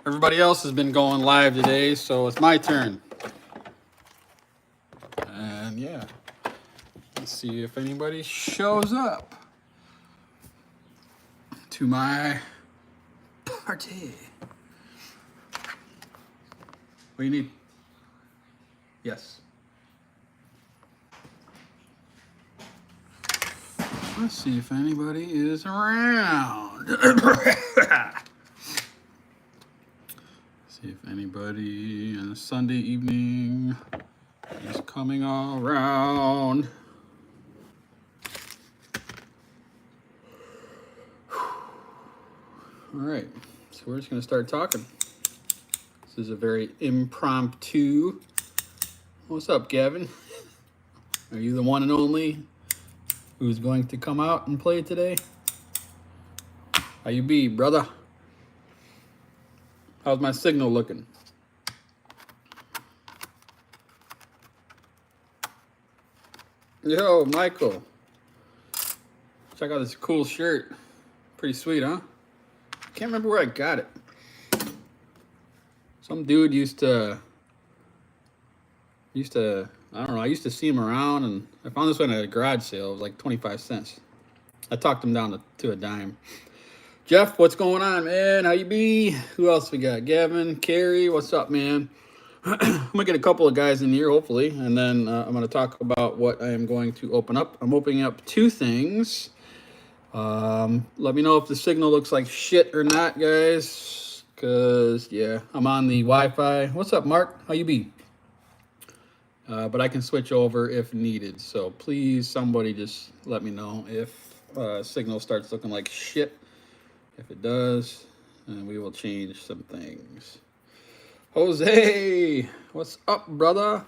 Everybody else has been going live today, so it's my turn. And yeah, let's see if anybody shows up to my party. What do you need? Yes. Let's see if anybody is around. See if anybody on a Sunday evening is coming around. All right, so we're just gonna start talking. This is a very impromptu. What's up, Gavin? Are you the one and only who's going to come out and play today? How you be, brother? How's my signal looking? Yo, Michael. Check out this cool shirt. Pretty sweet, huh? Can't remember where I got it. Some dude used to, I don't know, I used to see him around, and I found this one at a garage sale. It was like 25 cents. I talked him down to a dime. Jeff, what's going on, man? How you be? Who else we got? Gavin, Carrie, what's up, man? I'm going to get a couple of guys in here, hopefully, and then I'm going to talk about what I am going to open up. I'm opening up two things. Let me know if the signal looks like shit or not, guys, because, yeah, I'm on the Wi-Fi. What's up, Mark? How you be? But I can switch over if needed, so please, somebody just let me know if signal starts looking like shit. If it does, then we will change some things. Jose, what's up, brother?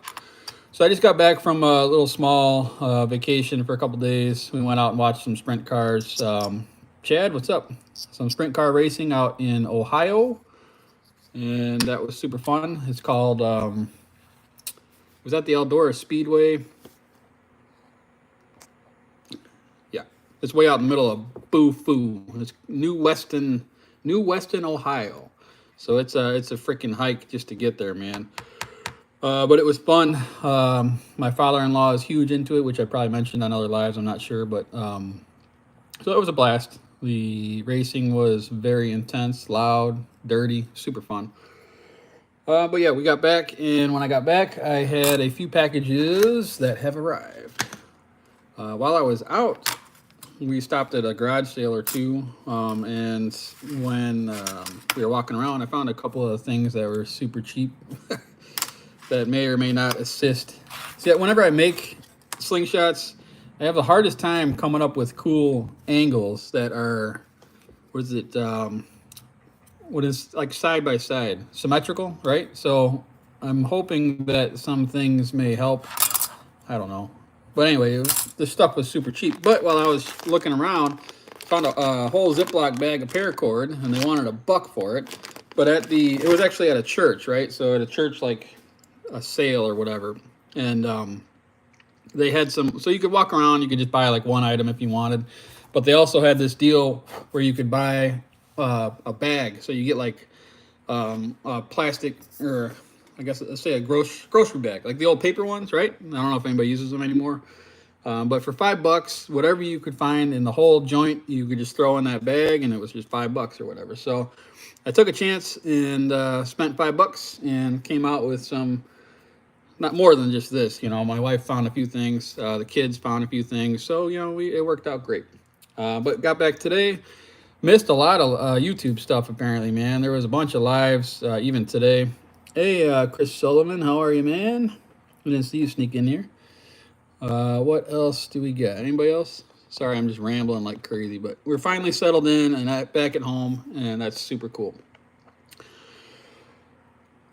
So I just got back from a little small vacation for a couple days. We went out and watched some sprint cars. Chad, what's up? Some sprint car racing out in Ohio, and that was super fun. It's called, was that the Eldora Speedway? Yeah, it's way out in the middle of Boo-Foo. It's New Weston, Ohio. So it's a freaking hike just to get there, man. But it was fun. My father-in-law is huge into it, which I probably mentioned on other lives. I'm not sure, but so it was a blast. The racing was very intense, loud, dirty, super fun. But yeah, we got back, and when I got back, I had a few packages that have arrived. While I was out, we stopped at a garage sale or two, and when we were walking around, I found a couple of things that were super cheap that may or may not assist. See, whenever I make slingshots, I have the hardest time coming up with cool angles that are, what is like side by side, symmetrical, right? So I'm hoping that some things may help. I don't know. But anyway, this stuff was super cheap. But while I was looking around, found a whole Ziploc bag of paracord, and they wanted $1 for it. But it was actually at a church, right? So at a church, like a sale or whatever. And they had some, so you could walk around, you could just buy like one item if you wanted. But they also had this deal where you could buy a bag. So you get like a plastic, or I guess let's say a grocery bag, like the old paper ones, right? I don't know if anybody uses them anymore. But for $5, whatever you could find in the whole joint, you could just throw in that bag, and it was just $5 or whatever. So I took a chance and spent $5 and came out with some, not more than just this. You know, my wife found a few things, the kids found a few things, so you know, it worked out great. But got back today. Missed a lot of YouTube stuff, apparently, man. There was a bunch of lives, even today. Hey, Chris Sullivan, how are you, man? I didn't see you sneak in here. What else do we got? Anybody else? Sorry, I'm just rambling like crazy, but we're finally settled in and back at home, and that's super cool.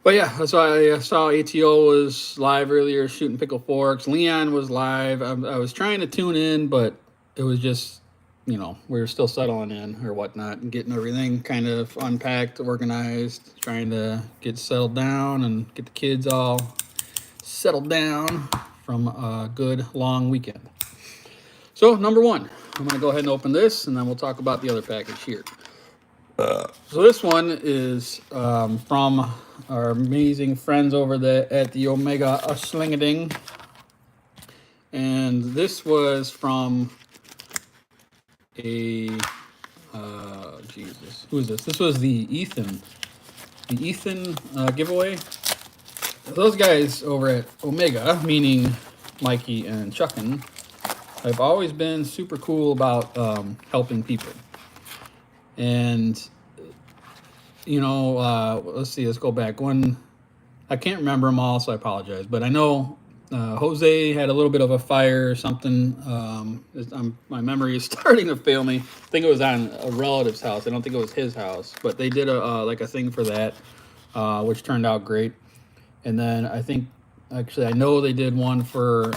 But yeah, so I saw ATO was live earlier, shooting pickle forks. Leon was live. I was trying to tune in, but it was just, you know, we were still settling in or whatnot and getting everything kind of unpacked, organized, trying to get settled down and get the kids all settled down from a good long weekend. So number one, I'm going to go ahead and open this, and then we'll talk about the other package here. So this one is from our amazing friends over there at the Omega Slingading. And this was from a, Jesus, who is this? This was the Ethan giveaway. Those guys over at Omega, meaning Mikey and Chuckin, have always been super cool about helping people. And, you know, let's see, let's go back. I can't remember them all, so I apologize. But I know Jose had a little bit of a fire or something. My memory is starting to fail me. I think it was on a relative's house. I don't think it was his house. But they did like a thing for that, which turned out great. And then I think, actually, I know they did one for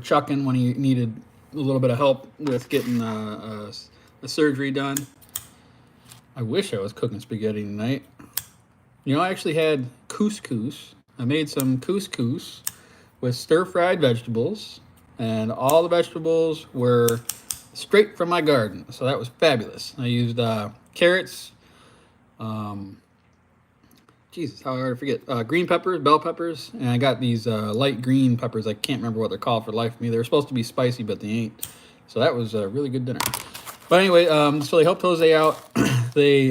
Chuckin when he needed a little bit of help with getting a surgery done. I wish I was cooking spaghetti tonight. You know, I actually had couscous. I made some couscous with stir-fried vegetables, and all the vegetables were straight from my garden, so that was fabulous. I used carrots, Jesus, how hard to forget, green peppers, bell peppers, and I got these light green peppers. I can't remember what they're called for the life of me. They were supposed to be spicy, but they ain't. So that was a really good dinner. But anyway, so they helped Jose out. They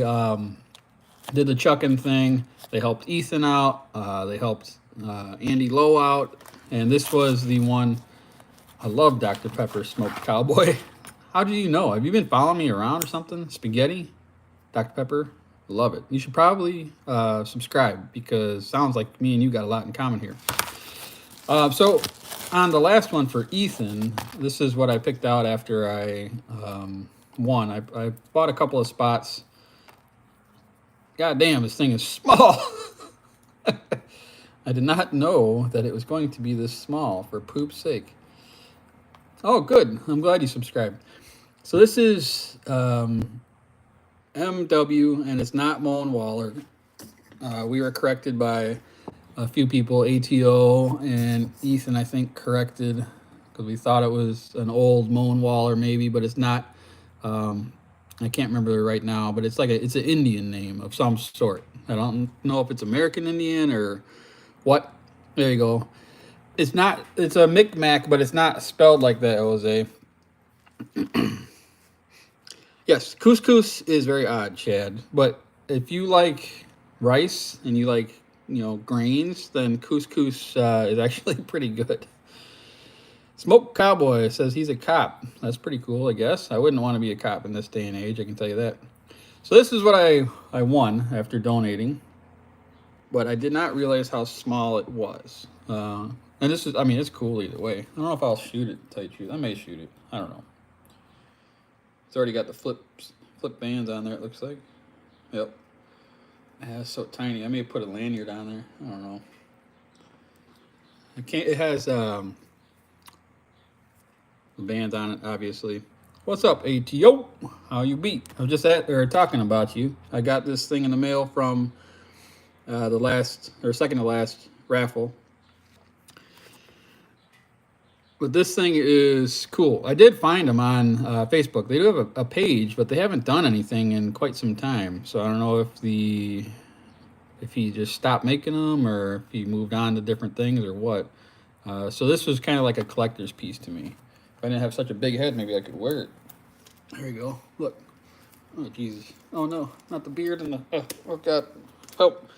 did the Chuckin thing. They helped Ethan out. They helped Andy Lowe out. And this was the one. I love Dr. Pepper Smoked Cowboy. How do you know? Have you been following me around or something? Spaghetti? Dr. Pepper? Love it. You should probably subscribe, because it sounds like me and you got a lot in common here. So on the last one for Ethan, this is what I picked out after I won. I bought a couple of spots. God damn, this thing is small. I did not know that it was going to be this small, for poop's sake. Oh, good. I'm glad you subscribed. So this is MW, and it's not Moen Waller. We were corrected by a few people, ATO and Ethan, I think, corrected, because we thought it was an old Moen Waller maybe, but it's not. I can't remember it right now, but it's it's an Indian name of some sort. I don't know if it's American Indian or what. There you go. It's a Micmac, but it's not spelled like that, Jose. Yes, couscous is very odd, Chad. But if you like rice and you like, grains, then couscous is actually pretty good. Smoked Cowboy says he's a cop. That's pretty cool, I guess. I wouldn't want to be a cop in this day and age, I can tell you that. So this is what I won after donating. But I did not realize how small it was. And this is, it's cool either way. I don't know if I'll shoot it, to tell you the truth. I may shoot it. I don't know. It's already got the flip bands on there, it looks like. Yep. It's so tiny. I may put a lanyard on there. I don't know. It has bands on it, obviously. What's up, ATO? How you be? I was just talking about you. I got this thing in the mail from the second to last raffle. But this thing is cool. I did find them on Facebook. They do have a page, but they haven't done anything in quite some time. So I don't know if he just stopped making them, or if he moved on to different things, or what. So this was kind of like a collector's piece to me. If I didn't have such a big head, maybe I could wear it. There you go. Look. Oh, Jesus. Oh, no. Not the beard and the... Oh, God. Help.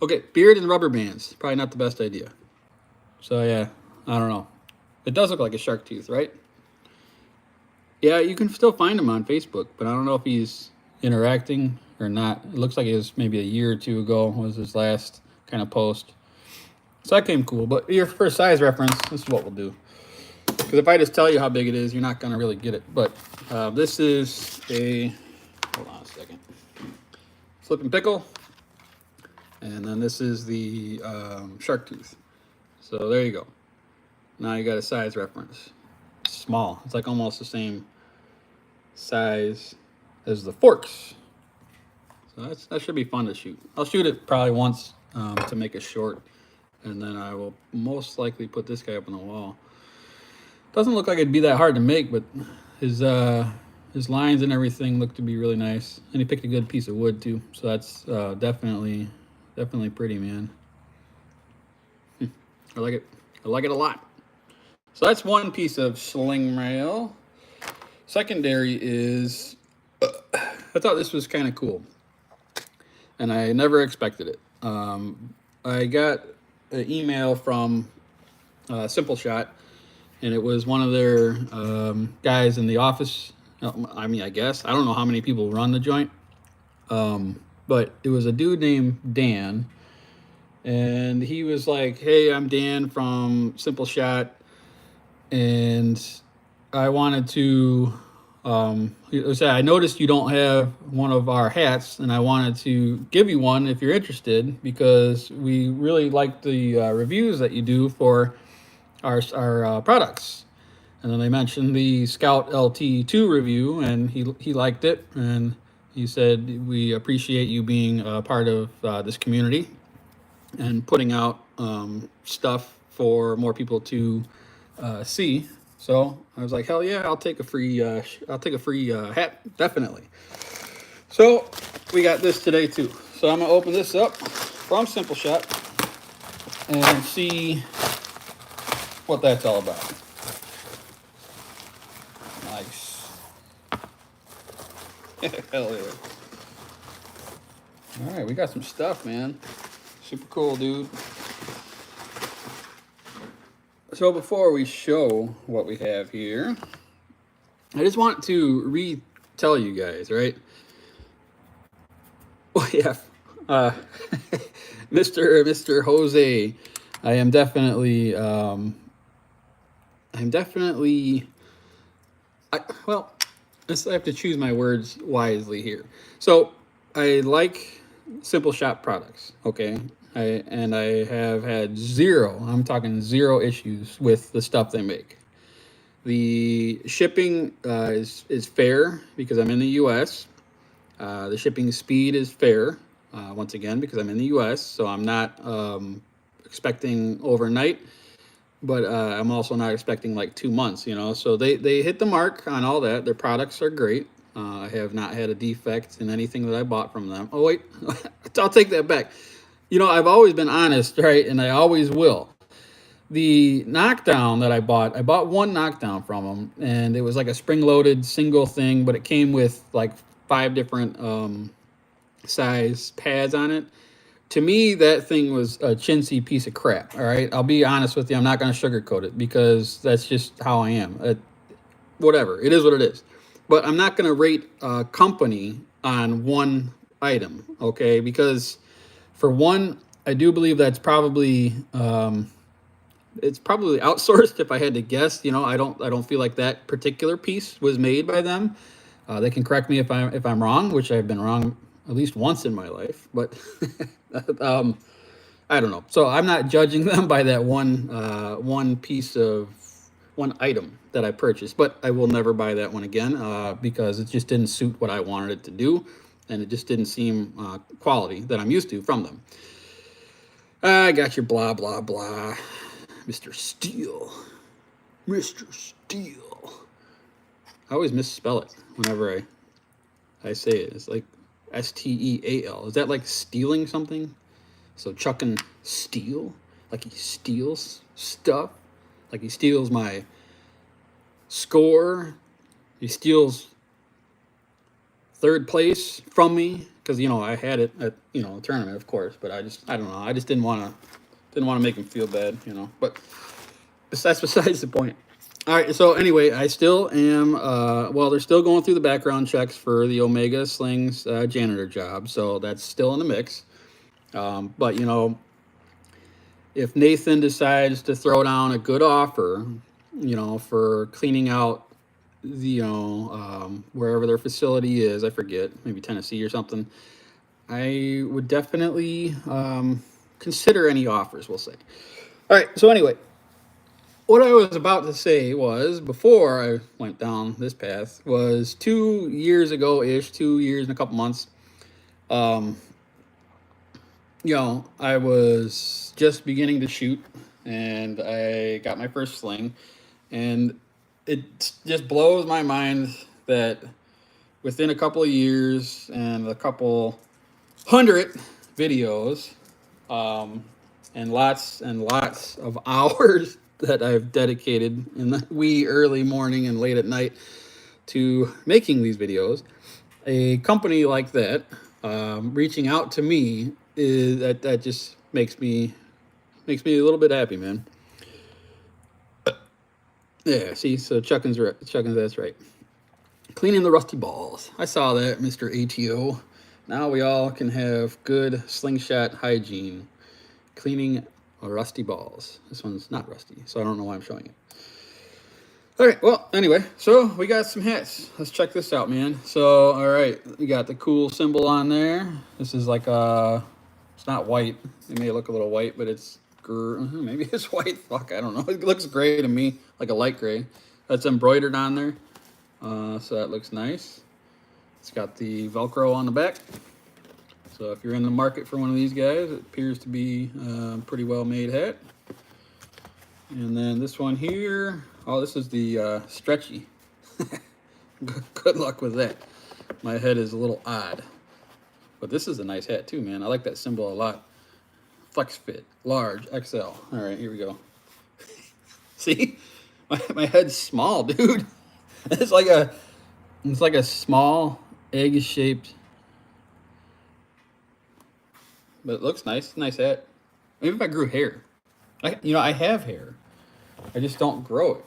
Okay, beard and rubber bands. Probably not the best idea. So, yeah. I don't know. It does look like a shark tooth, right? Yeah, you can still find him on Facebook, but I don't know if he's interacting or not. It looks like it was maybe a year or two ago was his last kind of post. So that came cool. But for size reference, this is what we'll do. Because if I just tell you how big it is, you're not going to really get it. But this is hold on a second, flipping pickle. And then this is the shark tooth. So there you go. Now you got a size reference. It's small. It's like almost the same size as the forks. So that should be fun to shoot. I'll shoot it probably once to make it short. And then I will most likely put this guy up on the wall. Doesn't look like it'd be that hard to make, but his his lines and everything look to be really nice, and he picked a good piece of wood too. So that's definitely pretty, man. I like it. I like it a lot. So that's one piece of Slingmail. Secondary is, I thought this was kind of cool, and I never expected it. I got an email from simpleshot, and it was one of their guys in the office. I mean, I guess I don't know how many people run the joint, but it was a dude named Dan, and he was like, "Hey, I'm Dan from simpleshot, and I wanted to." I noticed you don't have one of our hats, and I wanted to give you one if you're interested, because we really like the reviews that you do for our products. And then they mentioned the Scout LT2 review, and he liked it, and he said, we appreciate you being a part of this community and putting out stuff for more people to see. So I was like, hell yeah, I'll take a free hat, definitely. So we got this today too. So I'm gonna open this up from simpleshot and see what that's all about. Nice. Hell yeah. All right, we got some stuff, man. Super cool, dude. So before we show what we have here, I just want to retell you guys, right? Oh yeah, Mr. Jose, I am definitely, well, I have to choose my words wisely here. So I like simpleshot products, okay? I have had I'm talking zero issues with the stuff they make. The shipping is fair because I'm in the U.S. The shipping speed is fair, once again, because I'm in the U.S., so I'm not expecting overnight, but I'm also not expecting like 2 months, you know? So they hit the mark on all that. Their products are great. I have not had a defect in anything that I bought from them. Oh, wait, I'll take that back. You know, I've always been honest, right? And I always will. The knockdown that I bought one knockdown from them, and it was like a spring-loaded single thing, but it came with like 5 different size pads on it. To me, that thing was a chintzy piece of crap. All right, I'll be honest with you. I'm not going to sugarcoat it because that's just how I am. Whatever, it is what it is. But I'm not going to rate a company on one item, okay? Because for one, I do believe that's probably it's probably outsourced. If I had to guess, you know, I don't feel like that particular piece was made by them. They can correct me if I'm wrong, which I've been wrong at least once in my life. But I don't know. So I'm not judging them by that one piece of one item that I purchased. But I will never buy that one again because it just didn't suit what I wanted it to do, and it just didn't seem quality that I'm used to from them. I got your blah blah blah, Mr. Steele. Mr. Steele. I always misspell it whenever I say it. It's like Steal. Is that like stealing something? So Chuck and steal? Like he steals stuff? Like he steals my score? He steals third place from me? Because, you know, I had it at, you know, a tournament, of course. But I don't know. I just didn't want to make him feel bad, you know. But that's besides the point. All right, so anyway, I still am, well, they're still going through the background checks for the Omega Slings janitor job, so that's still in the mix. But, you know, if Nathan decides to throw down a good offer, you know, for cleaning out the, you know, wherever their facility is, I forget, maybe Tennessee or something, I would definitely consider any offers, we'll say. All right, so anyway, what I was about to say was, before I went down this path, was 2 years ago-ish, 2 years and a couple months, you know, I was just beginning to shoot, and I got my first sling, and it just blows my mind that within a couple of years and a couple hundred videos, and lots of hours that I've dedicated in the wee early morning and late at night to making these videos, a company like that reaching out to me is that just makes me a little bit happy, man. Yeah, see, so Chuckins, that's right. Cleaning the rusty balls. I saw that, Mr. ATO. Now we all can have good slingshot hygiene. Cleaning rusty balls. This one's not rusty, so I don't know why I'm showing it. All right, well, anyway, so we got some hats. Let's check this out, man. So, all right, we got the cool symbol on there. This is like it's not white. It may look a little white, but it's, maybe it's white. Fuck, I don't know. It looks gray to me, like a light gray. That's embroidered on there. So that looks nice. It's got the Velcro on the back. So if you're in the market for one of these guys, it appears to be a pretty well made hat. And then this one here, oh, this is the stretchy. Good luck with that. My head is a little odd. But this is a nice hat too, man. I like that symbol a lot. Flex fit, large, XL. All right, here we go. See? My head's small, dude. It's like a small egg-shaped, but it looks nice. Nice hat. Maybe if I grew hair. I have hair. I just don't grow it.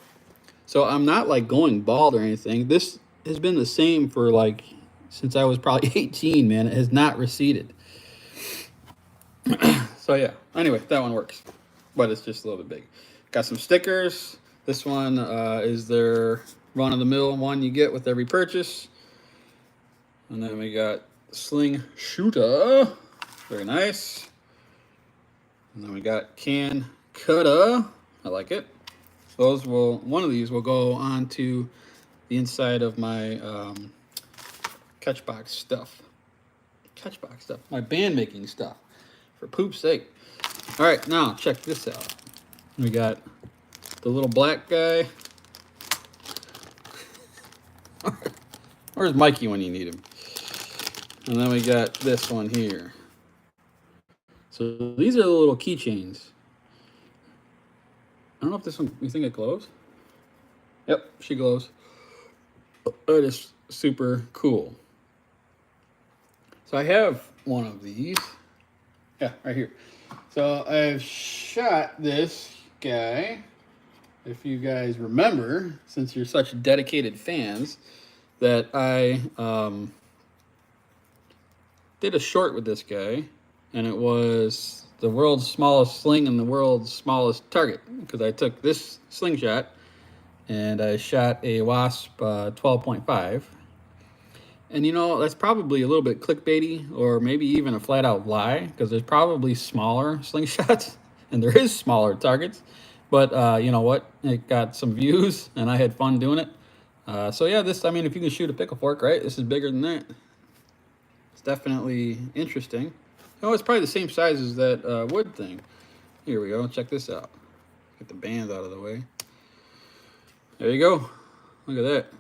So I'm not like going bald or anything. This has been the same for like since I was probably 18, man. It has not receded. So yeah. Anyway, that one works, but it's just a little bit big. Got some stickers. This one is their run-of-the-mill one you get with every purchase. And then we got Slingshot. Very nice. And then we got Can Cutter. I like it. One of these will go onto the inside of my catchbox stuff. My band making stuff. For poop's sake. All right, now check this out. We got the little black guy. Where's Mikey when you need him? And then we got this one here. So these are the little keychains. I don't know if this one, you think it glows? Yep, she glows. That is super cool. So I have one of these. Yeah, right here. So I've shot this guy. If you guys remember, since you're such dedicated fans, that I did a short with this guy, and it was the world's smallest sling and the world's smallest target, because I took this slingshot and I shot a Wasp 12.5. And you know, that's probably a little bit clickbaity, or maybe even a flat out lie, because there's probably smaller slingshots and there is smaller targets. But you know what? It got some views and I had fun doing it. So yeah, I mean, if you can shoot a pickle fork, right? This is bigger than that. It's definitely interesting. Oh, it's probably the same size as that wood thing. Here we go. Check this out. Get the bands out of the way. There you go. Look at that.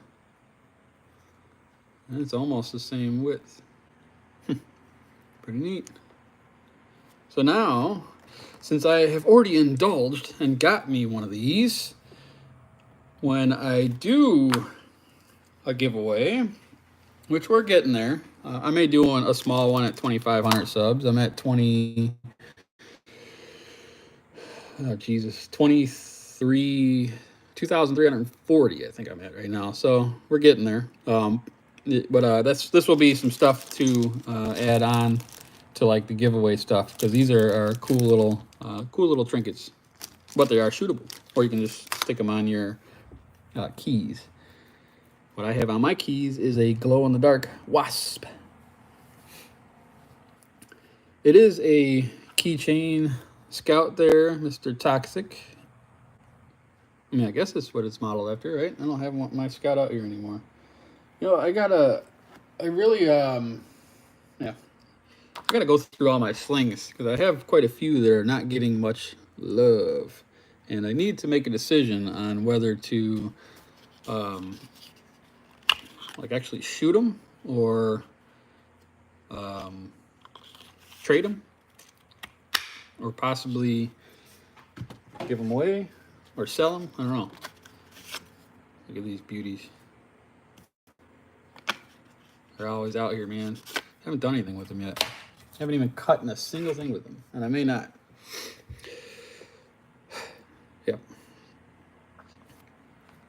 And it's almost the same width. Pretty neat. So now, since I have already indulged and got me one of these, when I do a giveaway, which we're getting there, I may do a small one at 2,500 subs. I'm at 2,340, I think I'm at right now. So we're getting there. But this will be some stuff to add on to like the giveaway stuff, because these are cool little trinkets, but they are shootable, or you can just stick them on your keys. What I have on my keys is a glow-in-the-dark Wasp. It is a keychain Scout there, Mr. Toxic. I mean, I guess that's what it's modeled after, right? I don't have my Scout out here anymore. You know, I gotta go through all my slings, because I have quite a few that are not getting much love. And I need to make a decision on whether to like actually shoot them or trade them, or possibly give them away or sell them. I don't know. Look at these beauties. They're always out here, man. Haven't done anything with them yet. Haven't even cut in a single thing with them, and I may not. Yep.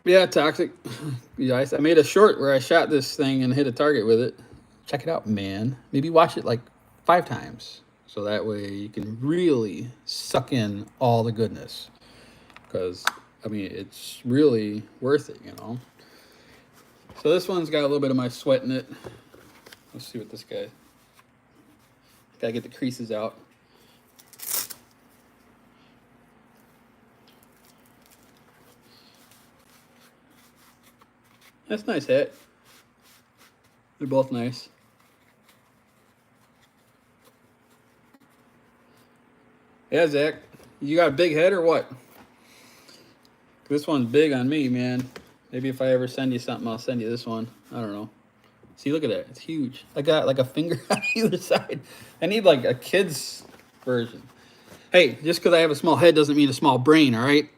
Yeah, toxic. Yeah, I made a short where I shot this thing and hit a target with it. Check it out, man. Maybe watch it like 5 times, so that way you can really suck in all the goodness. Because I mean, it's really worth it, you know. So this one's got a little bit of my sweat in it. Let's see what this guy. Gotta get the creases out. That's a nice hat. They're both nice. Yeah, Zach. You got a big head or what? This one's big on me, man. Maybe if I ever send you something, I'll send you this one. I don't know. See, look at that. It's huge. I got like a finger on either side. I need like a kid's version. Hey, just because I have a small head doesn't mean a small brain, all right?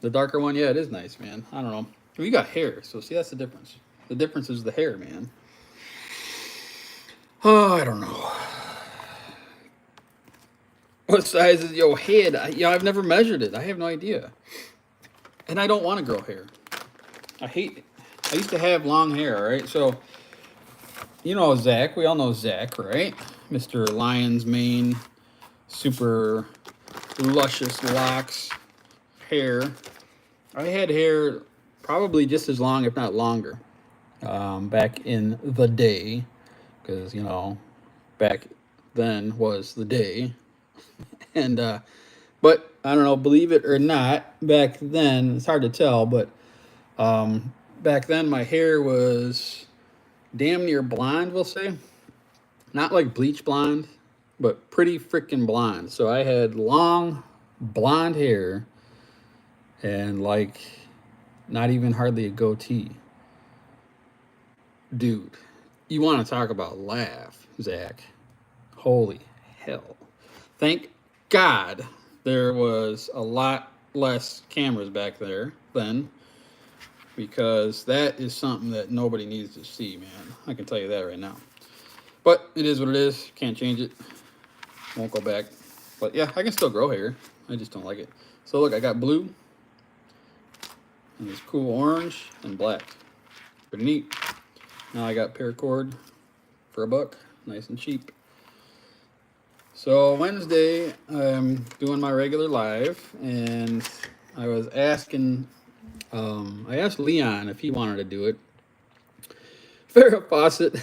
The darker one, yeah, it is nice, man. I don't know. Well, you got hair, so see, that's the difference. The difference is the hair, man. Oh, I don't know. What size is your head? I've never measured it. I have no idea. And I don't want to grow hair. I hate it. I used to have long hair, right? So, you know Zach. We all know Zach, right? Mr. Lion's Mane, super luscious locks, hair. I had hair probably just as long, if not longer, back in the day. Because, you know, back then was the day. And, but I don't know, believe it or not, back then, it's hard to tell, but back then my hair was damn near blonde, we'll say. Not like bleach blonde, but pretty freaking blonde. So I had long blonde hair and like not even hardly a goatee. Dude, you want to talk about laugh, Zach. Holy hell. Thank God there was a lot less cameras back there then, because that is something that nobody needs to see, man. I can tell you that right now. But it is what it is. Can't change it. Won't go back. But yeah, I can still grow hair. I just don't like it. So look, I got blue, and this cool orange and black. Pretty neat. Now I got paracord for $1, nice and cheap. So Wednesday, I'm doing my regular live, and I was asking, I asked Leon if he wanted to do it. Farrah Fawcett.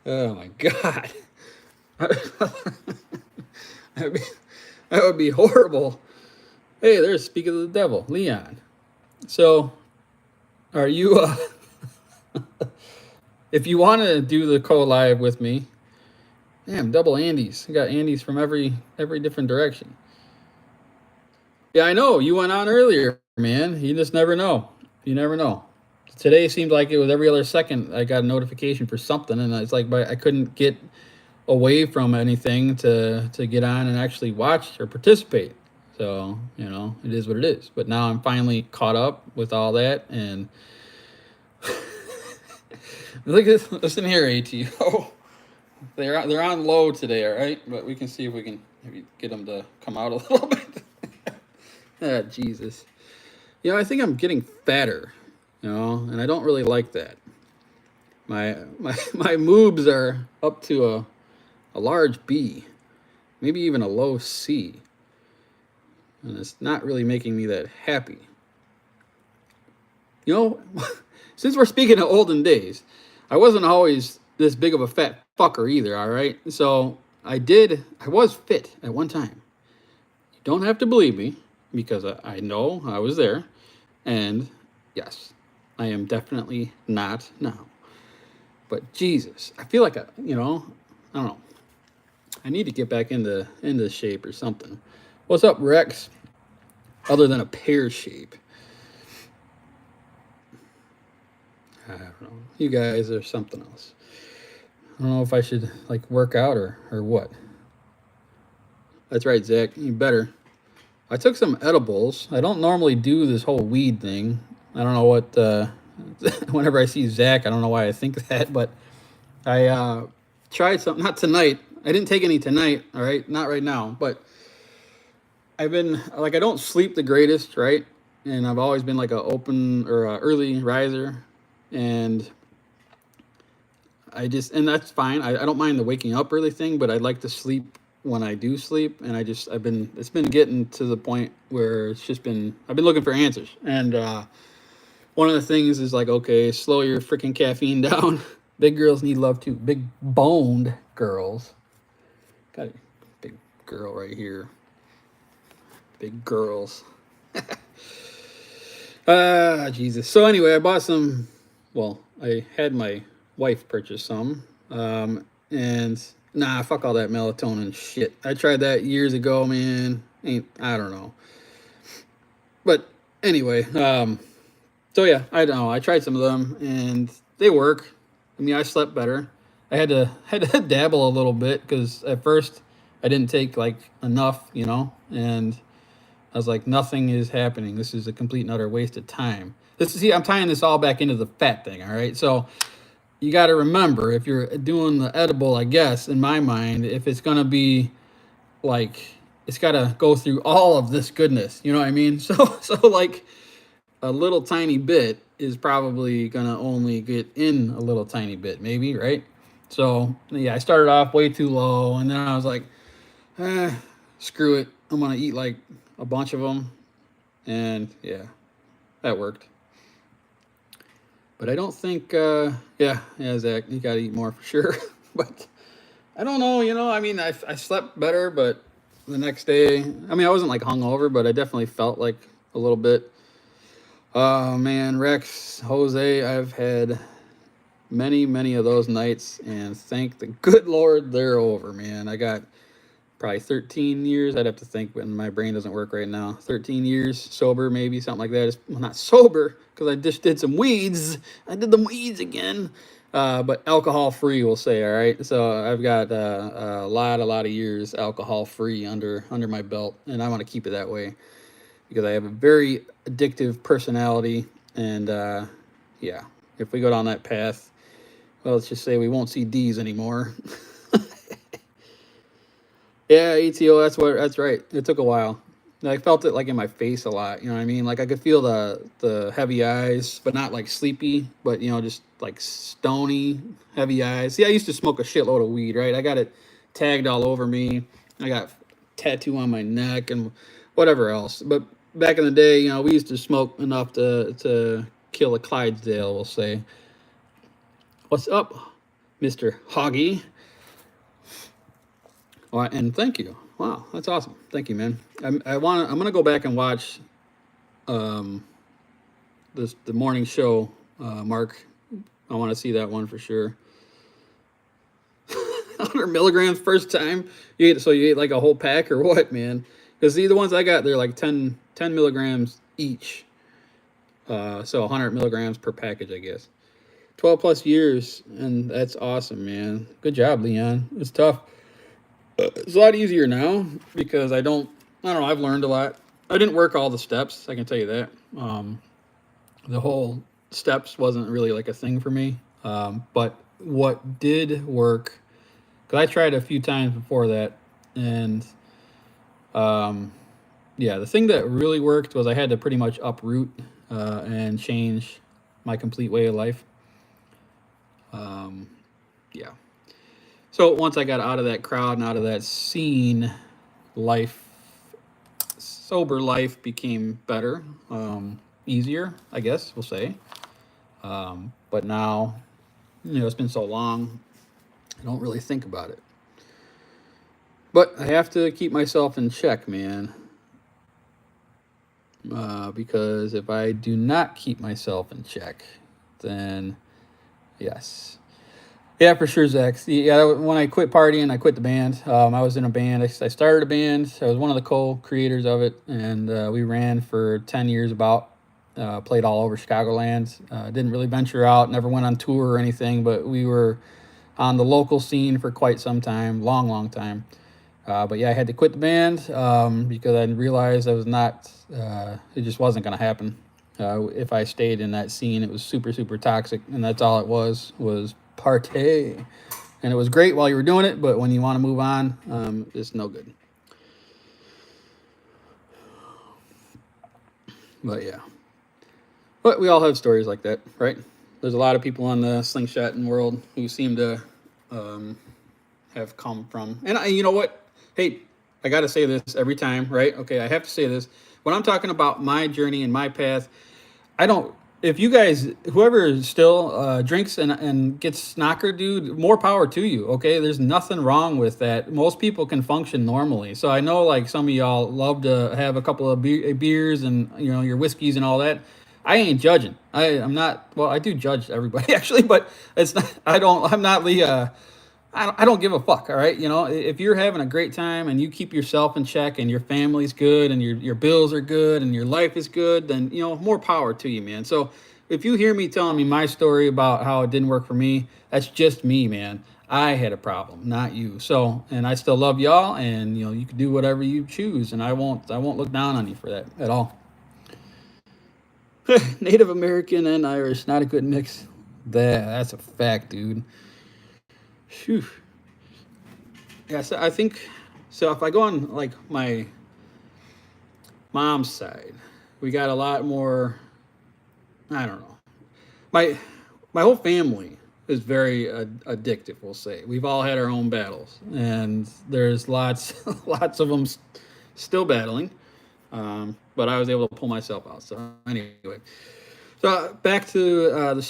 Oh my God. That would be horrible. Hey, there's speak of the devil, Leon. So, are you, if you want to do the co-live with me, damn, double Andes. I got Andes from every different direction. Yeah, I know. You went on earlier, man. You just never know. You never know. Today seemed like it was every other second I got a notification for something, and it's like I couldn't get away from anything to get on and actually watch or participate. So, you know, it is what it is. But now I'm finally caught up with all that, and look at this. Listen here, ATO. They're on low today, all right? But we can see if we can maybe get them to come out a little bit. Ah, Jesus. You know, I think I'm getting fatter, you know, and I don't really like that. My moobs are up to a large B, maybe even a low C. And it's not really making me that happy. You know, since we're speaking of olden days, I wasn't always this big of a fat fucker either, all right? So I was fit at one time. You don't have to believe me, because I know I was there. And yes, I am definitely not now. But Jesus, I feel like, you know, I don't know. I need to get back into shape or something. What's up, Rex? Other than a pear shape. I don't know. You guys are something else. I don't know if I should like work out or what. That's right, Zach. You better. I took some edibles. I don't normally do this whole weed thing. I don't know what. Whenever I see Zach, I don't know why I think that, but I tried something. Not tonight. I didn't take any tonight. All right, not right now. But I've been like I don't sleep the greatest, right? And I've always been like a open or a early riser, and and that's fine. I don't mind the waking up early thing, but I like to sleep when I do sleep, and it's been getting to the point where I've been looking for answers, and one of the things is like, okay, slow your freaking caffeine down. Big girls need love too. Big boned girls. Got a big girl right here. Big girls. Jesus. So anyway, I bought some. Well, I had my wife purchase some. And nah, fuck all that melatonin shit. I tried that years ago, man. I don't know. But anyway, so yeah, I don't know. I tried some of them and they work. I mean, I slept better. I had to dabble a little bit because at first I didn't take like enough, and I was like, nothing is happening. This is a complete and utter waste of time. I'm tying this all back into the fat thing, all right? So you got to remember, if you're doing the edible, I guess, in my mind, if it's going to be like, it's got to go through all of this goodness. You know what I mean? So like a little tiny bit is probably going to only get in a little tiny bit, maybe, right? So yeah, I started off way too low, and then I was like, screw it. I'm going to eat like a bunch of them. And yeah, that worked. But I don't think, yeah, Zach, you got to eat more for sure. But I don't know, I mean, I slept better, but the next day, I mean, I wasn't like hungover, but I definitely felt like a little bit. Oh man, Rex, Jose, I've had many, many of those nights, and thank the good Lord they're over, man. I got probably 13 years. I'd have to think, but my brain doesn't work right now. 13 years sober, maybe something like that. Well, not sober because I just did some weeds. I did the weeds again, but alcohol free, we'll say. All right, so I've got a lot of years alcohol free under my belt, and I want to keep it that way because I have a very addictive personality, and yeah, if we go down that path, well, let's just say we won't see D's anymore. Yeah, ETO, that's right. It took a while. I felt it like in my face a lot, you know what I mean? Like I could feel the heavy eyes, but not like sleepy, but just like stony, heavy eyes. See, I used to smoke a shitload of weed, right? I got it tagged all over me. I got tattoo on my neck and whatever else. But back in the day, we used to smoke enough to kill a Clydesdale, we'll say. What's up, Mr. Hoggy? Well, and thank you. Wow, that's awesome. Thank you, man. I'm gonna go back and watch the morning show, Mark. I want to see that one for sure. 100 milligrams first time. You ate like a whole pack or what, man? Because the ones I got, they're like 10 milligrams each. So 100 milligrams per package, I guess. 12 plus years, and that's awesome, man. Good job, Leon. It's tough. It's a lot easier now because I don't know, I've learned a lot. I didn't work all the steps, I can tell you that. The whole steps wasn't really like a thing for me. But what did work, because I tried a few times before that, and yeah, the thing that really worked was I had to pretty much uproot and change my complete way of life. Yeah. So once I got out of that crowd and out of that scene, sober life became better, easier, I guess we'll say. But now, it's been so long, I don't really think about it. But I have to keep myself in check, man. Because if I do not keep myself in check, then yes. Yeah, for sure, Zach. Yeah, when I quit partying, I quit the band. I was in a band. I started a band. I was one of the co-creators of it, and we ran for 10 years about. Played all over Chicagoland. Didn't really venture out, never went on tour or anything, but we were on the local scene for quite some time, long, long time. But yeah, I had to quit the band because I realized I was not, it just wasn't going to happen. If I stayed in that scene, it was super, super toxic, and that's all it was partay. And it was great while you were doing it, but when you want to move on, it's no good. But yeah. But we all have stories like that, right? There's a lot of people on the slingshot world who seem to have come from. And you know what? Hey, I got to say this every time, right? Okay, I have to say this. When I'm talking about my journey and my path, I don't. If you guys, whoever still drinks and gets snockered, dude, more power to you. Okay, there's nothing wrong with that. Most people can function normally. So I know, like some of y'all love to have a couple of beers and your whiskeys and all that. I ain't judging. I'm not. Well, I do judge everybody actually, but it's not. I don't. I'm not the. I don't give a fuck. All right, if you're having a great time and you keep yourself in check and your family's good and your bills are good and your life is good, then more power to you, man. So if you hear me telling me my story about how it didn't work for me, that's just me, man. I had a problem, not you. So, and I still love y'all, and you can do whatever you choose, and I won't look down on you for that at all. Native American and Irish, not a good mix. That's a fact, dude. Phew. Yeah, so I think so. If I go on like my mom's side, we got a lot more. I don't know. My whole family is very addictive. We'll say we've all had our own battles, and there's lots lots of them still battling. But I was able to pull myself out. So anyway, so back to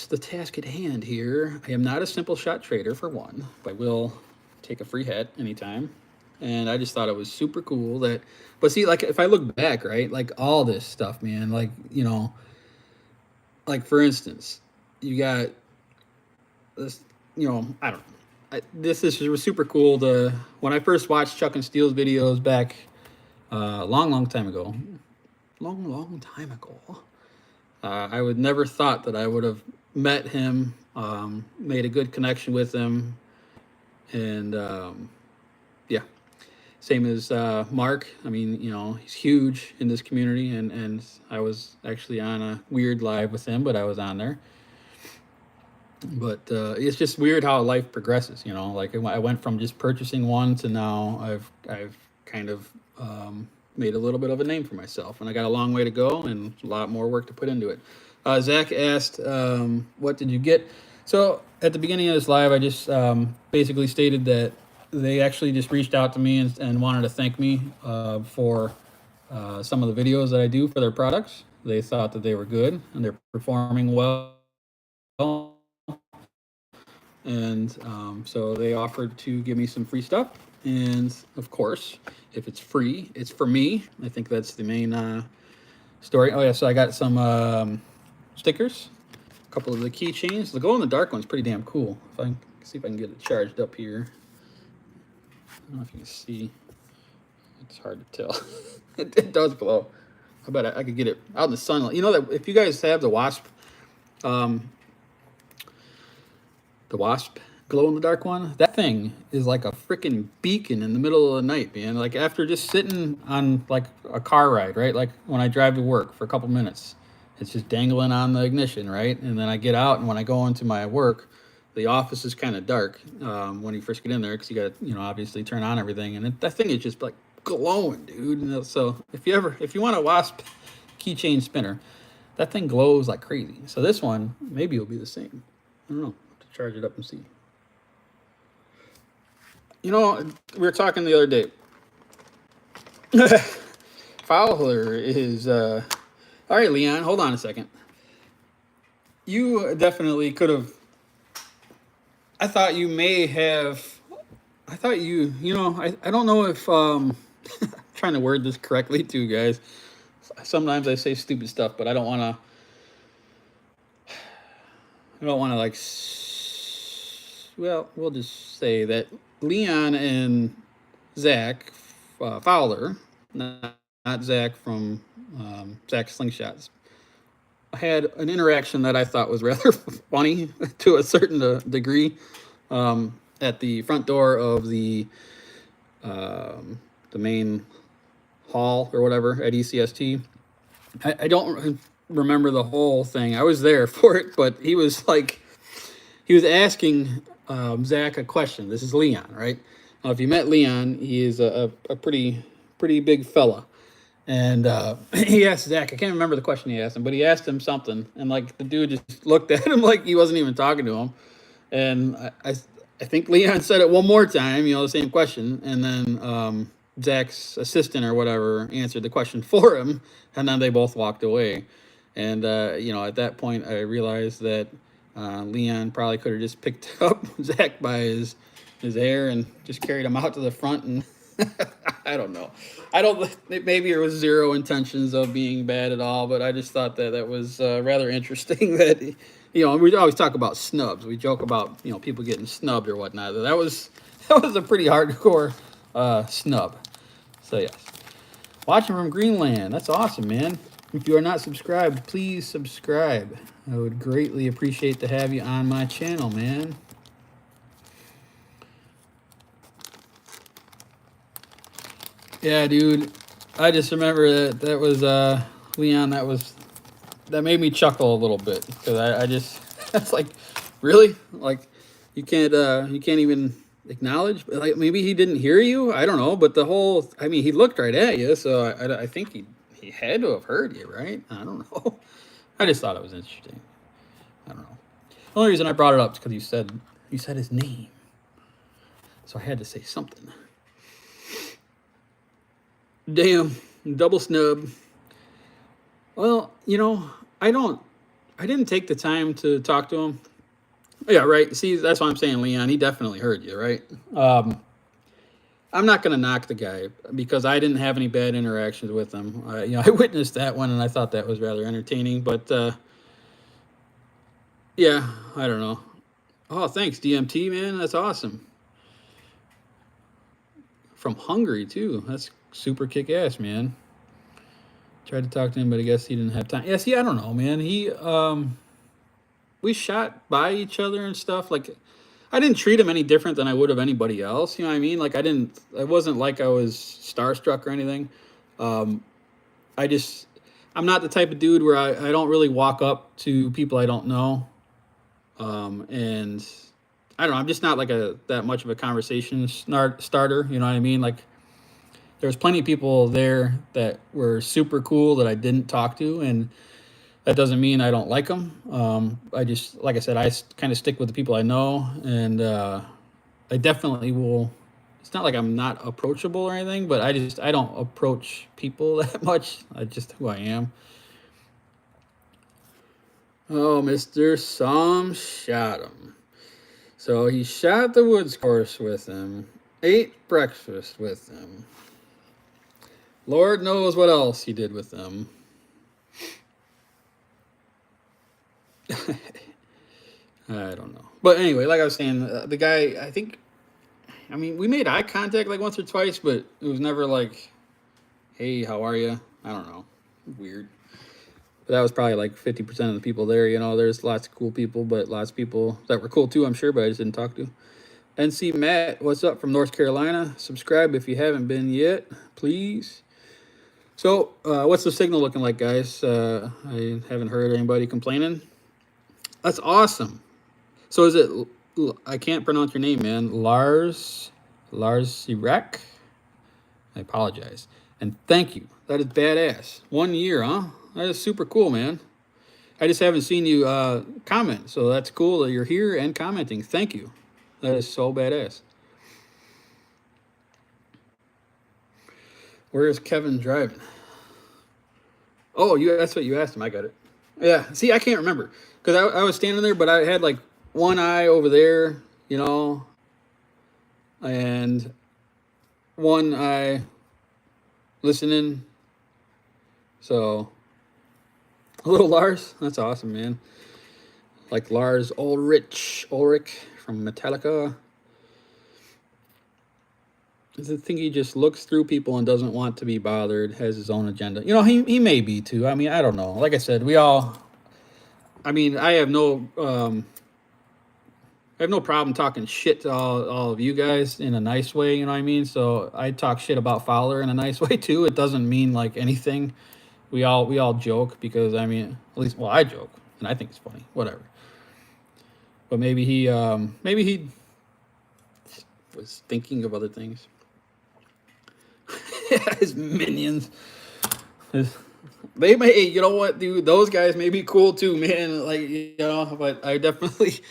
the task at hand here. I am not a simple shot trader for one, but I will take a free hat anytime. And I just thought it was super cool that, but see, like if I look back, right, like all this stuff, man, like, like for instance, you got this, I don't know. This is super cool. When I first watched Chuck and Steele's videos back long, long time ago, long time ago, I would never thought that I would have met him, made a good connection with him, and yeah, same as Mark. I mean, he's huge in this community, and I was actually on a weird live with him, but I was on there. But it's just weird how life progresses, like I went from just purchasing one to now I've kind of made a little bit of a name for myself, and I got a long way to go and a lot more work to put into it. Zach asked, what did you get? So at the beginning of this live, I just basically stated that they actually just reached out to me and wanted to thank me for some of the videos that I do for their products. They thought that they were good and they're performing well. And so they offered to give me some free stuff. And of course, if it's free, it's for me. I think that's the main story. Oh, yeah, so I got some stickers, a couple of the keychains. The glow in the dark one's pretty damn cool. If I can see if I can get it charged up here. I don't know if you can see. It's hard to tell. It does glow. I bet I could get it out in the sunlight. You know that if you guys have the Wasp glow in the dark one, that thing is like a freaking beacon in the middle of the night, man. Like after just sitting on like a car ride, right? Like when I drive to work for a couple minutes, it's just dangling on the ignition, right? And then I get out, and when I go into my work, the office is kind of dark when you first get in there, because you got to, obviously turn on everything, and that thing is just like glowing, dude. So if you want a Wasp keychain spinner, that thing glows like crazy. So this one maybe will be the same. I don't know. To charge it up and see. We were talking the other day. Fowler is all right, Leon, hold on a second. You definitely could have. I thought you may have. I thought I don't know if I'm trying to word this correctly too, guys. Sometimes I say stupid stuff, but I don't want to like. Well, we'll just say that Leon and Zach Fowler, not Zach from Zach Slingshots, had an interaction that I thought was rather funny to a certain degree at the front door of the main hall or whatever at ECST. I don't remember the whole thing. I was there for it, but he was asking Zach a question. This is Leon, right? Now, if you met Leon, he is a pretty big fella. And he asked Zach, I can't remember the question he asked him, but he asked him something. And like the dude just looked at him like he wasn't even talking to him. And I think Leon said it one more time, the same question. And then Zach's assistant or whatever answered the question for him. And then they both walked away. And, at that point, I realized that Leon probably could have just picked up Zach by his hair and just carried him out to the front. And I don't know. Maybe there was zero intentions of being bad at all, but I just thought that was rather interesting that, we always talk about snubs. We joke about, people getting snubbed or whatnot. That was a pretty hardcore snub. So, yes. Watching from Greenland. That's awesome, man. If you are not subscribed, please subscribe. I would greatly appreciate to have you on my channel, man. Yeah, dude. I just remember that was Leon. That made me chuckle a little bit because I just that's like, really, like you can't even acknowledge. Like maybe he didn't hear you. I don't know. But he looked right at you, so I think he had to have heard you, right? I don't know. I just thought it was interesting. I don't know. The only reason I brought it up is because you said his name, so I had to say something. Damn, double snub. Well, I didn't take the time to talk to him. Yeah, right. See, that's why I'm saying, Leon, he definitely heard you, right? I'm not going to knock the guy because I didn't have any bad interactions with him. I witnessed that one and I thought that was rather entertaining, but yeah, I don't know. Oh, thanks, DMT, man. That's awesome. From Hungary, too. That's super kick-ass, man. Tried to talk to him, but I guess he didn't have time. Yeah, see, I don't know, man. We shot by each other and stuff. Like, I didn't treat him any different than I would have anybody else. You know what I mean? Like, it wasn't like I was starstruck or anything. I'm not the type of dude where I don't really walk up to people I don't know. And I don't know, I'm just not like that much of a conversation starter. You know what I mean? Like, there's plenty of people there that were super cool that I didn't talk to, and that doesn't mean I don't like them. I just, like I said, I kind of stick with the people I know, and I definitely will. It's not like I'm not approachable or anything, but I don't approach people that much. I just who I am. Oh, Mr. Sam shot him. So he shot the woods course with him, ate breakfast with him. Lord knows what else he did with them. I don't know. But anyway, like I was saying, the guy, we made eye contact like once or twice, but it was never like, hey, how are you? I don't know. Weird. But that was probably like 50% of the people there. There's lots of cool people, but lots of people that were cool too, I'm sure, but I just didn't talk to. NC Matt, what's up from North Carolina? Subscribe if you haven't been yet, please. So, what's the signal looking like, guys? I haven't heard anybody complaining. That's awesome. So is it, I can't pronounce your name, man. Lars Sirek? I apologize. And thank you. That is badass. 1 year, huh? That is super cool, man. I just haven't seen you comment, so that's cool that you're here and commenting. Thank you. That is so badass. Where is Kevin driving? Oh, that's what you asked him. I got it. Yeah. See, I can't remember because I was standing there, but I had like one eye over there, and one eye listening. So, a little Lars. That's awesome, man. Like Lars Ulrich from Metallica. I think he just looks through people and doesn't want to be bothered, has his own agenda. He may be too. I don't know. Like I said, we all I mean, I have no problem talking shit to all of you guys in a nice way, you know what I mean? So I talk shit about Fowler in a nice way too. It doesn't mean like anything. We all joke because I mean, at least well, I joke and I think it's funny. Whatever. But maybe he was thinking of other things. His minions. His, they may, you know what, dude? Those guys may be cool too, man. Like, you know, but I definitely,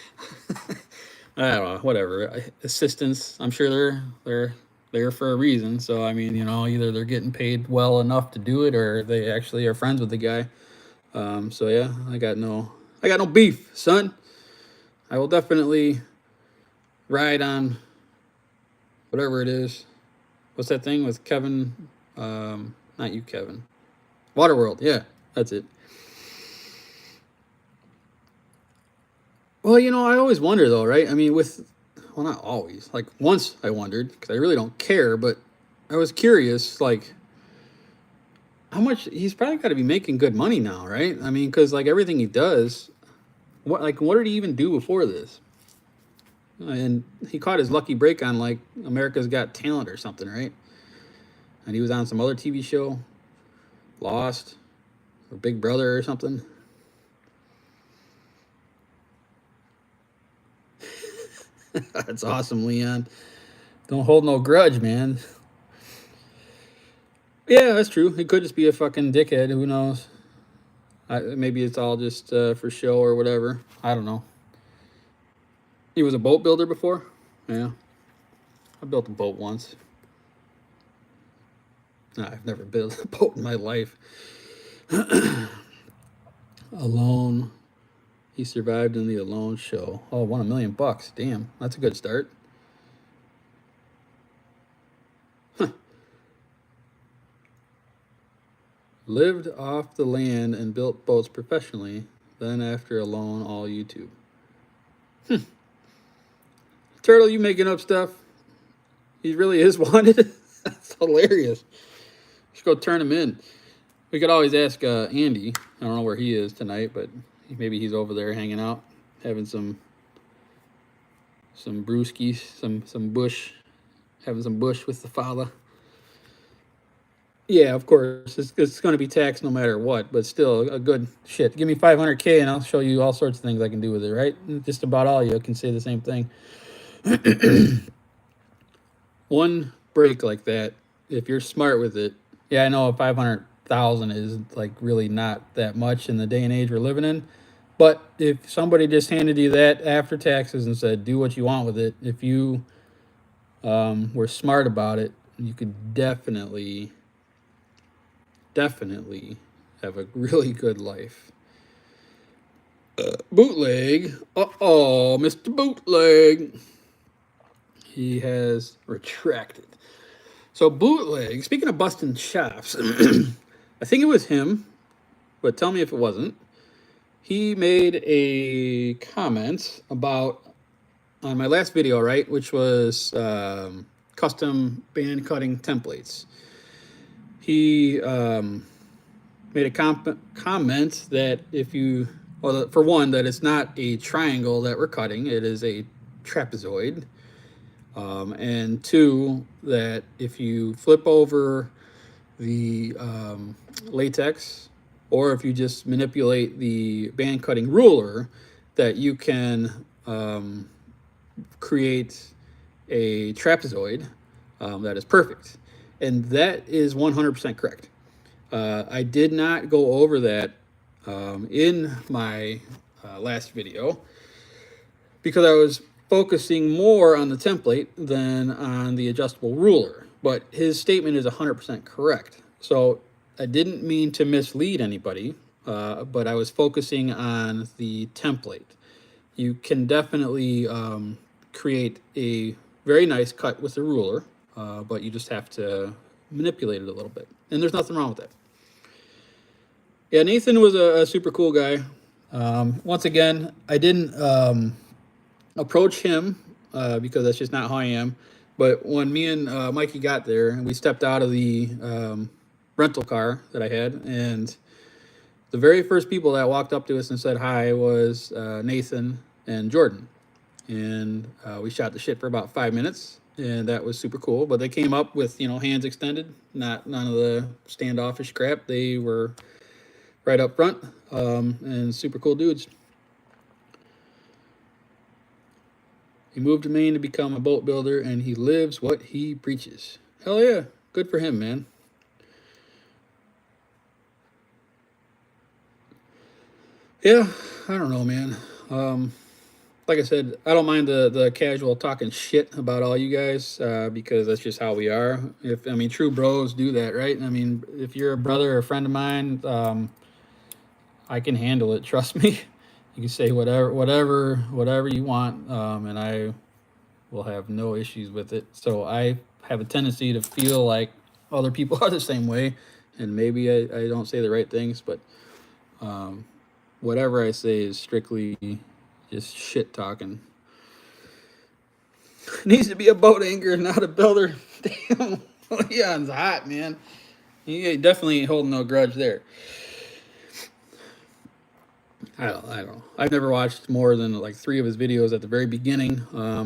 I don't know, whatever. Assistants, I'm sure they're there for a reason. So I mean, you know, either they're getting paid well enough to do it, or they actually are friends with the guy. So yeah, I got no beef, son. I will definitely ride on whatever it is. What's that thing with Kevin? Not you, Kevin. Waterworld. Yeah, that's it. Well, you know, I always wonder though, right? I mean, well, not always. Like once I wondered because I really don't care, but I was curious, like how much he's probably got to be making good money now, right? I mean, because like everything he does, what did he even do before this? And he caught his lucky break on like America's Got Talent or something, right? And he was on some other TV show, Lost, or Big Brother or something. That's awesome, Leon. Don't hold no grudge, man. Yeah, that's true. He could just be a fucking dickhead. Who knows? Maybe it's all just for show or whatever. I don't know. He was a boat builder before? Yeah. I built a boat once. Nah, I've never built a boat in my life. Alone. He survived in the Alone show. Oh, won $1 million. Damn, that's a good start. Lived off the land and built boats professionally. Then after Alone, all YouTube. Turtle, you making up stuff? He really is wanted? That's hilarious. Should go turn him in. We could always ask Andy. I don't know where he is tonight, but maybe he's over there hanging out, having some brewskis, some bush, having some bush with the father. Yeah, of course, it's going to be taxed no matter what, but still a good shit. Give me 500K and I'll show you all sorts of things I can do with it, right? Just about all you can say the same thing. One break like that, if you're smart with it, yeah, I know 500,000 is like really not that much in the day and age we're living in. But if somebody just handed you that after taxes and said, do what you want with it, if you were smart about it, you could definitely have a really good life. Bootleg. Uh-oh, Mr. Bootleg. He has retracted. So Bootleg, speaking of busting chops, I think it was him, but tell me if it wasn't. He made a comment about, on my last video, right, which was custom band cutting templates. He made a comment that if you, well, for one, that it's not a triangle that we're cutting, it is a trapezoid. And two, that if you flip over the latex, or if you just manipulate the band cutting ruler, that you can create a trapezoid that is perfect. And that is 100% correct. I did not go over that in my last video because I was focusing more on the template than on the adjustable ruler. But his statement is 100% correct. So I didn't mean to mislead anybody, but I was focusing on the template. You can definitely create a very nice cut with the ruler, but you just have to manipulate it a little bit. And there's nothing wrong with that. Yeah, Nathan was a super cool guy. Once again, I didn't approach him because that's just not how I am. But when me and Mikey got there and we stepped out of the rental car that I had and The very first people that walked up to us and said hi was Nathan and Jordan. And we shot the shit for about 5 minutes, and that was super cool. But they came up with, you know, hands extended, not none of the standoffish crap. They were right up front, and super cool dudes. He moved to Maine to become a boat builder, and he lives what he preaches. Hell yeah, good for him, man. Yeah, I don't know, man. Like I said, I don't mind the casual talking shit about all you guys, because that's just how we are. I mean, true bros do that, right? I mean, if you're a brother or a friend of mine, I can handle it. Trust me. You can say whatever you want, and I will have no issues with it. So I have a tendency to feel like other people are the same way, and maybe I don't say the right things, but whatever I say is strictly just shit talking. Needs to be a boat anchor, not a builder. Damn, Leon's hot, man. He definitely ain't holding no grudge there. I don't know. I've never watched more than like 3 of his videos. At the very beginning,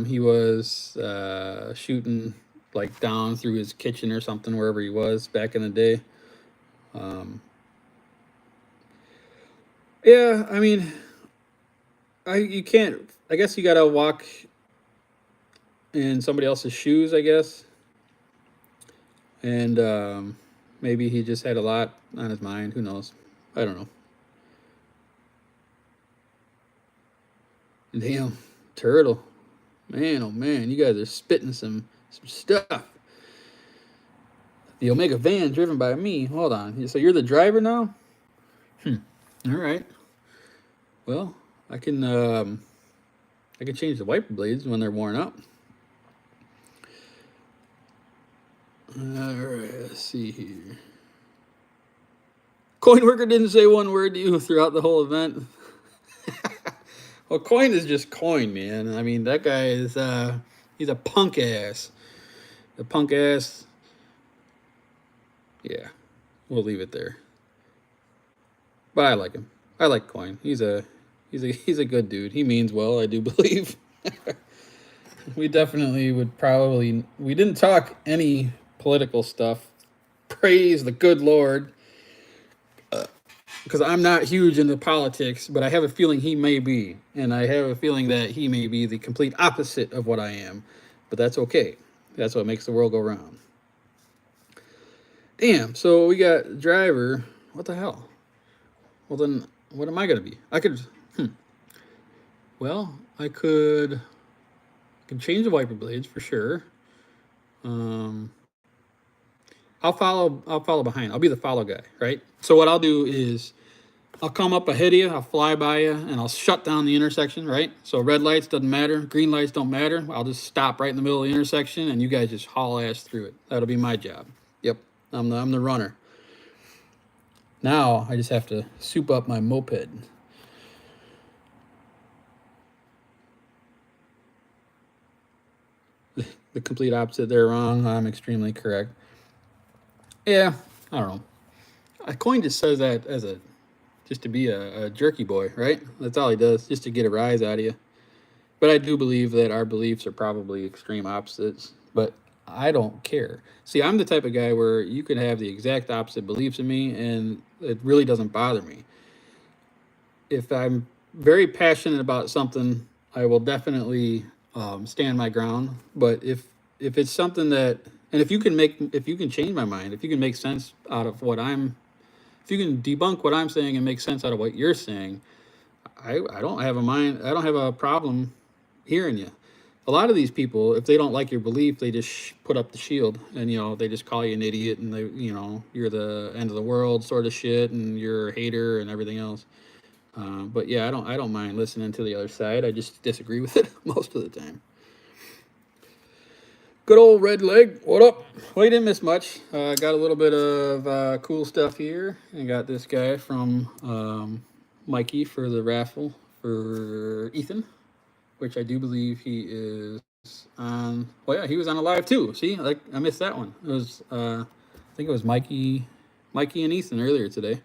he was shooting like down through his kitchen or something, wherever he was back in the day. Yeah, I mean, you can't. I guess you gotta walk in somebody else's shoes, I guess. And maybe he just had a lot on his mind. Who knows? I don't know. Damn, turtle. Man, oh man, you guys are spitting some stuff. The Omega van driven by me. Hold on. So you're the driver now? All right. Well, I can change the wiper blades when they're worn out. All right, let's see here. Coin Worker didn't say one word to you throughout the whole event. Well, Coin is just Coin, man. I mean, that guy is he's a punk ass. The punk ass. Yeah, we'll leave it there. But I like him. I like Coin. He's a good dude. He means well, I do believe. We definitely would probably. We didn't talk any political stuff. Praise the good Lord. Because I'm not huge into politics, but I have a feeling he may be. And I have a feeling that he may be the complete opposite of what I am. But that's okay. That's what makes the world go round. Damn, so we got driver. What the hell? Well, then, what am I going to be? I could, well, I could change the wiper blades for sure. I'll follow behind. I'll be the follow guy, right? So what I'll do is I'll come up ahead of you, I'll fly by you, and I'll shut down the intersection, right? So red lights doesn't matter, green lights don't matter. I'll just stop right in the middle of the intersection, and you guys just haul ass through it. That'll be my job. Yep, I'm the runner. Now I just have to soup up my moped. The complete opposite. They're wrong. I'm extremely correct. Yeah, I don't know. Coin just says that as just to be a jerky boy, right? That's all he does, just to get a rise out of you. But I do believe that our beliefs are probably extreme opposites. But I don't care. See, I'm the type of guy where you can have the exact opposite beliefs in me, and it really doesn't bother me. If I'm very passionate about something, I will definitely stand my ground. But if it's something that, and if you can change my mind, if you can make sense out of if you can debunk what I'm saying and make sense out of what you're saying, I don't have a problem hearing you. A lot of these people, if they don't like your belief, they just put up the shield, and they just call you an idiot, and you're the end of the world sort of shit, and you're a hater and everything else. But yeah, I don't mind listening to the other side. I just disagree with it most of the time. Good old red leg. What up? Well, you didn't miss much. Got a little bit of cool stuff here. I got this guy from Mikey for the raffle for Ethan, which I do believe he is on. Well, yeah, he was on a live too. See, like I missed that one. It was I think it was Mikey and Ethan earlier today.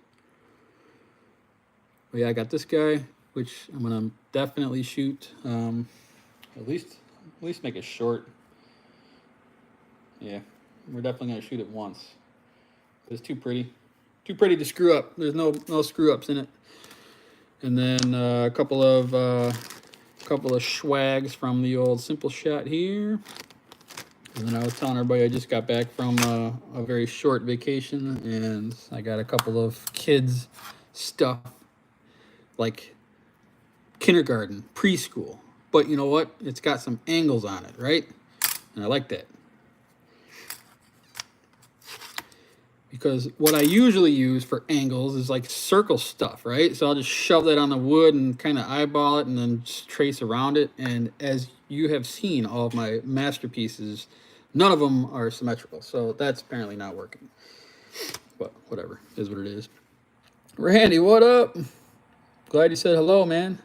But yeah, I got this guy, which I'm gonna definitely shoot. At least make it short. Yeah, we're definitely gonna shoot it once. It's too pretty to screw up. There's no screw ups in it. And then a couple of swags from the old simpleshot here. And then I was telling everybody I just got back from a very short vacation, and I got a couple of kids stuff like kindergarten, preschool. But you know what? It's got some angles on it, right? And I like that. Because what I usually use for angles is like circle stuff, right? So I'll just shove that on the wood and kind of eyeball it and then just trace around it. And as you have seen, all of my masterpieces, none of them are symmetrical. So that's apparently not working. But whatever, is what it is. Randy, what up? Glad you said hello, man.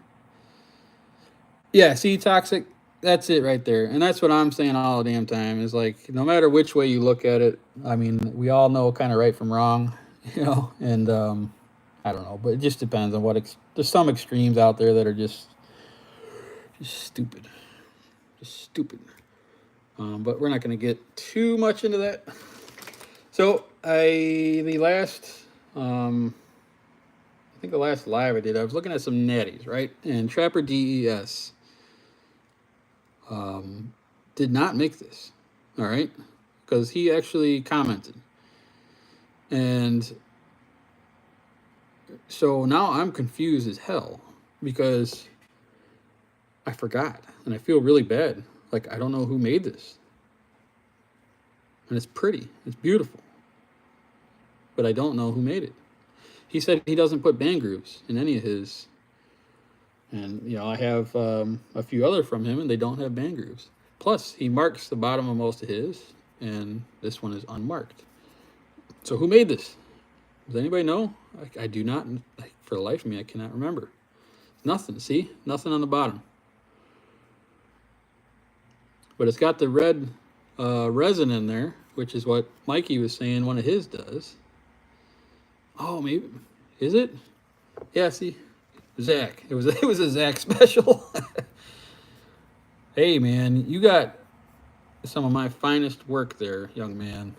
Yeah, see, Toxic, that's it right there. And that's what I'm saying all the damn time is like, no matter which way you look at it, I mean, we all know kind of right from wrong, you know, and I don't know, but it just depends on what, there's some extremes out there that are just stupid. Just stupid. But we're not going to get too much into that. So I think the last live I did, I was looking at some natties, right? And Trapper DES did not make this, all right? Because he actually commented. And so now I'm confused as hell because I forgot and I feel really bad. Like, I don't know who made this. And it's pretty, it's beautiful. But I don't know who made it. He said he doesn't put band grooves in any of his. And, you know, I have a few other from him, and they don't have band grooves. Plus, he marks the bottom of most of his, and this one is unmarked. So who made this? Does anybody know? I do not. Like, for the life of me, I cannot remember. Nothing, see? Nothing on the bottom. But it's got the red resin in there, which is what Mikey was saying one of his does. Oh, maybe. Is it? Yeah, see? Zach. It was a Zach special. Hey, man, you got some of my finest work there, young man.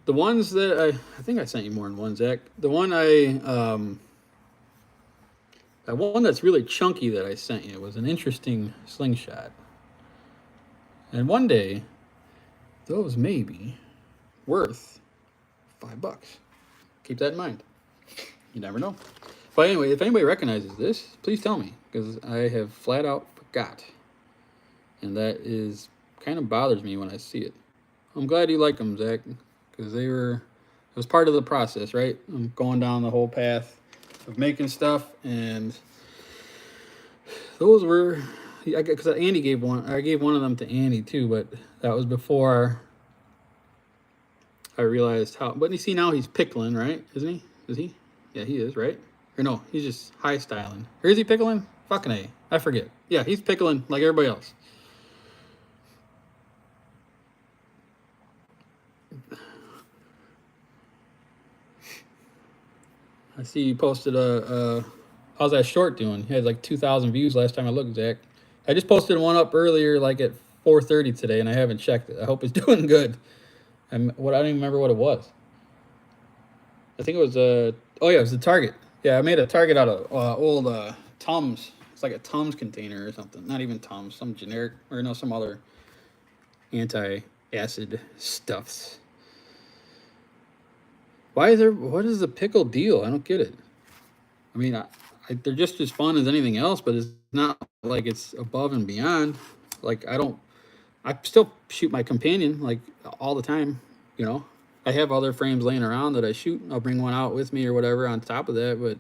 The ones that I think I sent you more than one, Zach. The one that one that's really chunky that I sent you was an interesting slingshot. And one day, those may be worth $5. Keep that in mind. You never know. But anyway, if anybody recognizes this, please tell me, because I have flat out forgot. And that is kind of bothers me when I see it. I'm glad you like them, Zach, because it was part of the process, right? I'm going down the whole path of making stuff, and those were, because Andy gave one, I gave one of them to Andy too, but that was before I realized how, but you see now he's pickling, right? Isn't he? Is he? Yeah, he is, right? Or no, he's just high styling. Or is he pickling? Fucking A. I forget. Yeah, he's pickling like everybody else. I see you posted how's that short doing? He had like 2,000 views last time I looked, Zach. I just posted one up earlier, like at 4:30 today, and I haven't checked it. I hope it's doing good. I don't even remember what it was. I think it was oh yeah, it was the Target. Yeah, I made a Target out of old Tums. It's like a Tums container or something. Not even Tums, some generic, or no, some other anti-acid stuffs. What is the pickle deal? I don't get it. I mean, they're just as fun as anything else, but it's not like it's above and beyond. Like, I still shoot my companion, like, all the time, you know. I have other frames laying around that I shoot. I'll bring one out with me or whatever on top of that, but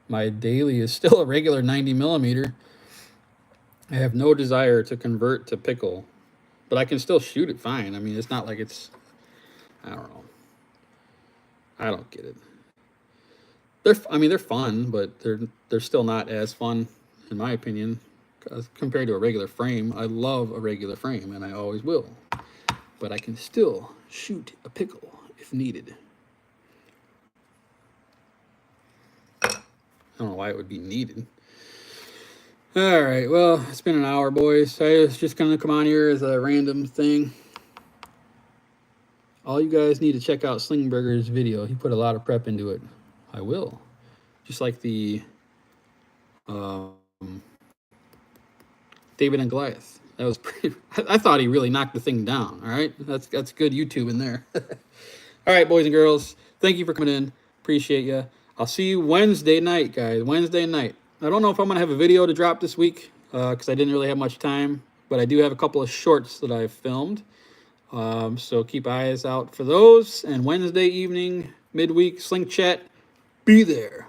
my daily is still a regular 90 millimeter. I have no desire to convert to pickle, but I can still shoot it fine. I mean, it's not like it's, I don't know. I don't get it. They're fun, but they're still not as fun, in my opinion, compared to a regular frame. I love a regular frame, and I always will. But I can still shoot a pickle if needed. don't know why it would be needed. All right, well, it's been an hour, boys. I was just going to come on here as a random thing. All you guys need to check out Slingburger's video. He put a lot of prep into it. I will. Just like the David and Goliath. That was pretty. I thought he really knocked the thing down. All right, that's good YouTube in there. All right, boys and girls, thank you for coming in. Appreciate you. I'll see you Wednesday night, guys. Wednesday night. I don't know if I'm gonna have a video to drop this week because I didn't really have much time, but I do have a couple of shorts that I've filmed. So keep eyes out for those. And Wednesday evening, midweek, Slingshot, be there.